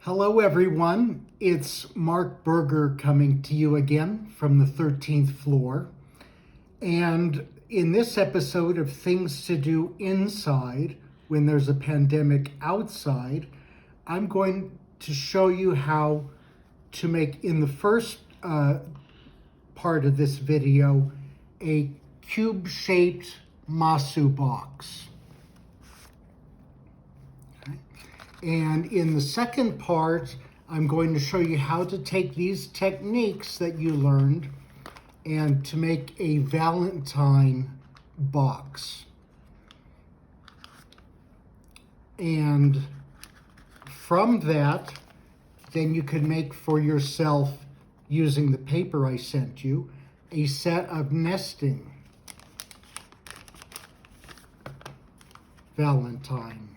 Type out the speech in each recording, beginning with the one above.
Hello everyone, it's Mark Berger coming to you again from the 13th floor. And in this episode of Things to Do Inside when there's a pandemic outside, I'm going to show you how to make, in the first part of this video, a cube-shaped Masu box. And in the second part, I'm going to show you how to take these techniques that you learned and to make a Valentine box. And from that, then you can make for yourself, using the paper I sent you, a set of nesting Valentine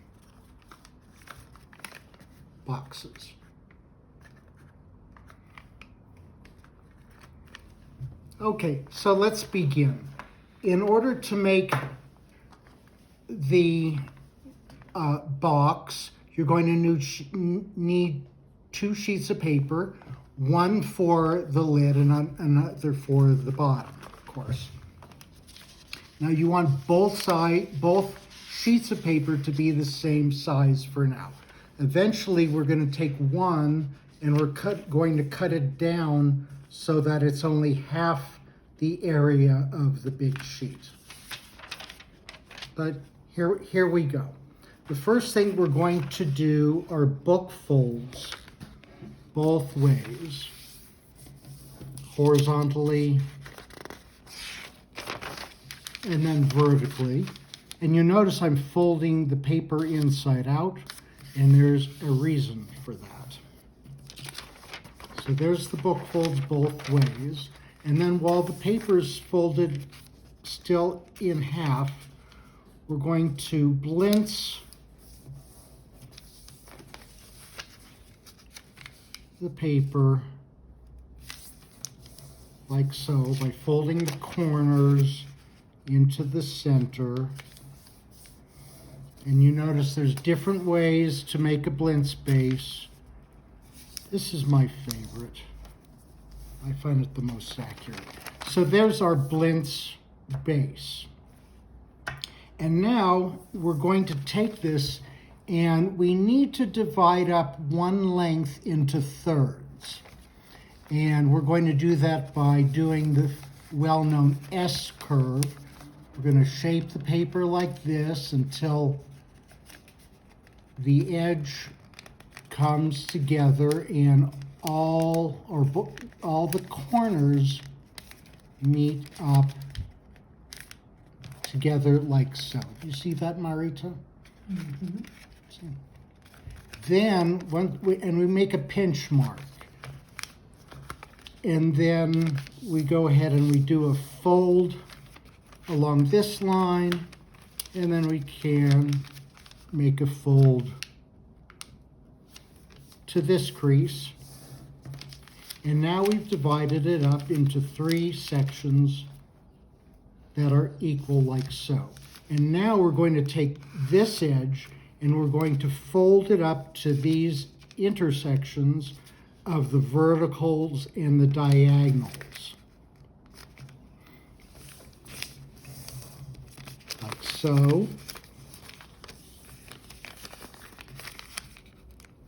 boxes. Okay, so let's begin. In order to make the box, you're going to need two sheets of paper, one for the lid and another for the bottom, of course. Now you want both sheets of paper to be the same size for now. Eventually, we're going to take one and we're going to cut it down so that it's only half the area of the big sheet. But here we go. The first thing we're going to do are book folds both ways, horizontally and then vertically. And you notice I'm folding the paper inside out. And there's a reason for that. So there's the book folds both ways. And then while the paper is folded still in half, we're going to blitz the paper like so by folding the corners into the center. And you notice there's different ways to make a blitz base. This is my favorite. I find it the most accurate. So there's our blitz base. And now we're going to take this and we need to divide up one length into thirds. And we're going to do that by doing the well-known S curve. We're going to shape the paper like this until the edge comes together and all the corners meet up together like so. You see that, Marita? Mm-hmm. Then we make a pinch mark. And then we go ahead and we do a fold along this line, and then we can make a fold to this crease. And now we've divided it up into three sections that are equal like so. And now we're going to take this edge and we're going to fold it up to these intersections of the verticals and the diagonals. Like so.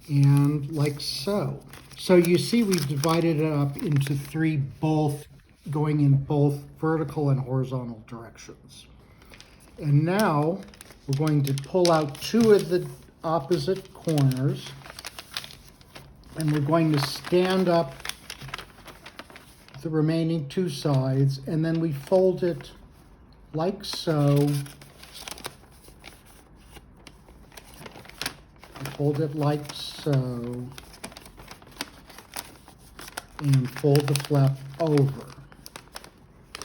And like so. So you see we've divided it up into three, both going in both vertical and horizontal directions. And now we're going to pull out two of the opposite corners and we're going to stand up the remaining two sides, and then we fold it like so. Fold it like so, and fold the flap over.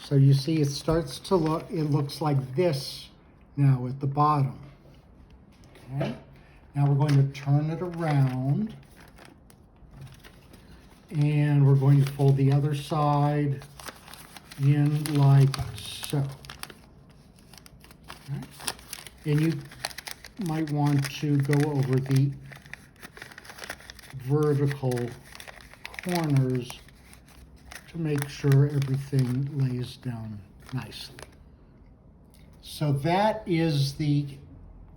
So you see it starts to look, it looks like this now at the bottom. Okay, now we're going to turn it around, and we're going to fold the other side in like so. Okay. And you might want to go over the vertical corners to make sure everything lays down nicely. So that is the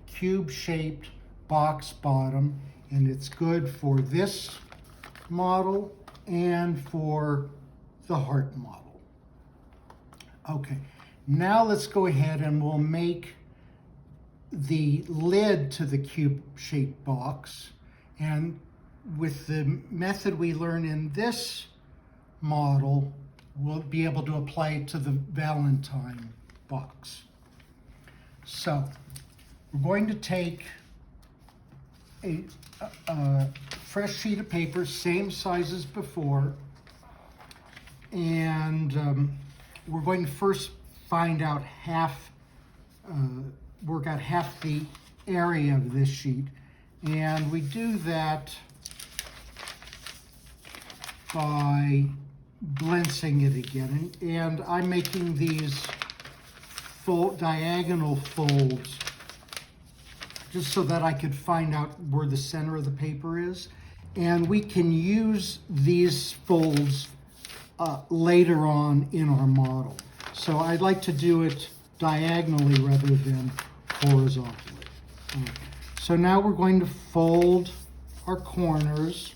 cube-shaped box bottom, and it's good for this model and for the heart model. Okay, now let's go ahead and we'll make the lid to the cube-shaped box, and with the method we learn in this model, we'll be able to apply it to the Valentine box. So we're going to take a fresh sheet of paper, same size as before, and we're going to first find out work out half the area of this sheet, and we do that by blitzing it again, and I'm making these diagonal folds just so that I could find out where the center of the paper is, and we can use these folds later on in our model. So I'd like to do it diagonally rather than horizontally. So now we're going to fold our corners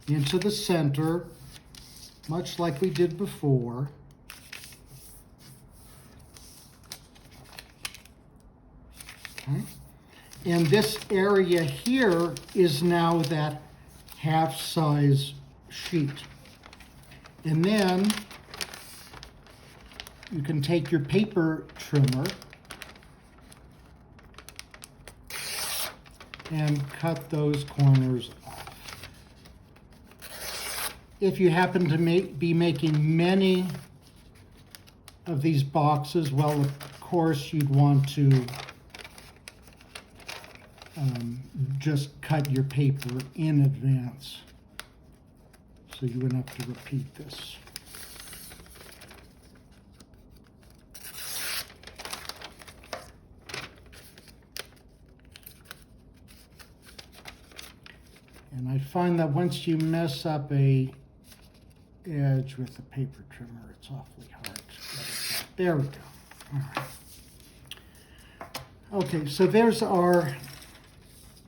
into the center, much like we did before. Okay. And this area here is now that half-size sheet. And then you can take your paper trimmer and cut those corners off. If you happen to be making many of these boxes, well, of course, you'd want to just cut your paper in advance, so you wouldn't have to repeat this. And I find that once you mess up a edge with a paper trimmer, it's awfully hard to get it out. There we go. All right. Okay, so there's our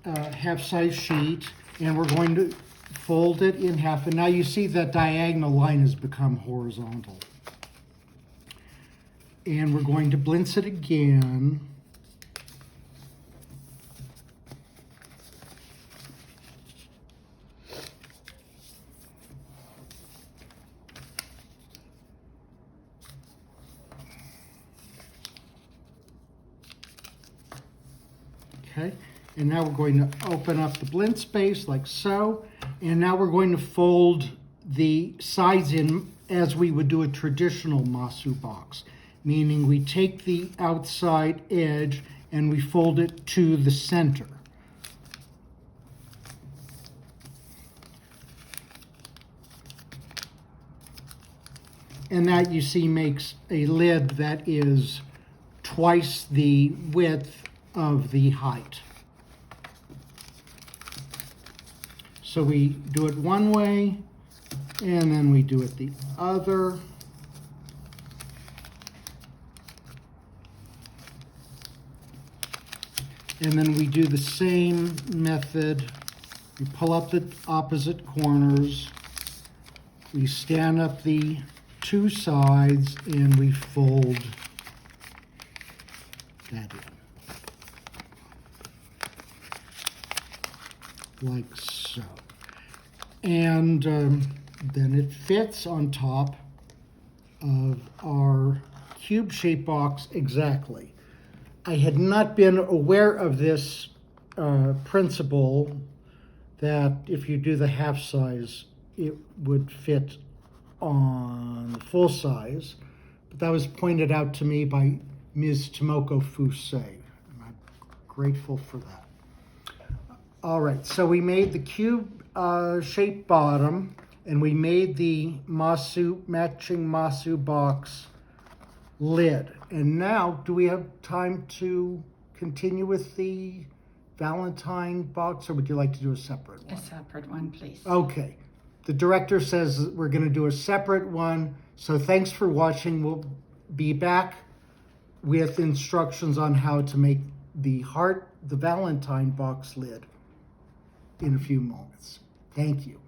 half-size sheet, and we're going to fold it in half. And now you see that diagonal line has become horizontal. And we're going to blitz it again. Okay, and now we're going to open up the blitz space like so, and now we're going to fold the sides in as we would do a traditional Masu box, meaning we take the outside edge and we fold it to the center. And that, you see, makes a lid that is twice the width of the height. So we do it one way, and then we do it the other. And then we do the same method. We pull up the opposite corners, we stand up the two sides, and we fold that in. Like so. And then it fits on top of our cube-shaped box exactly. I had not been aware of this principle, that if you do the half size, it would fit on the full size, but that was pointed out to me by Ms. Tomoku Fuse, and I'm grateful for that. All right, so we made the cube-shaped bottom, and we made the matching Masu box lid. And now, do we have time to continue with the Valentine box, or would you like to do a separate A one? separate one, please. Okay. The director says we're going to do a separate one. So thanks for watching. We'll be back with instructions on how to make the Valentine box lid in a few moments. Thank you.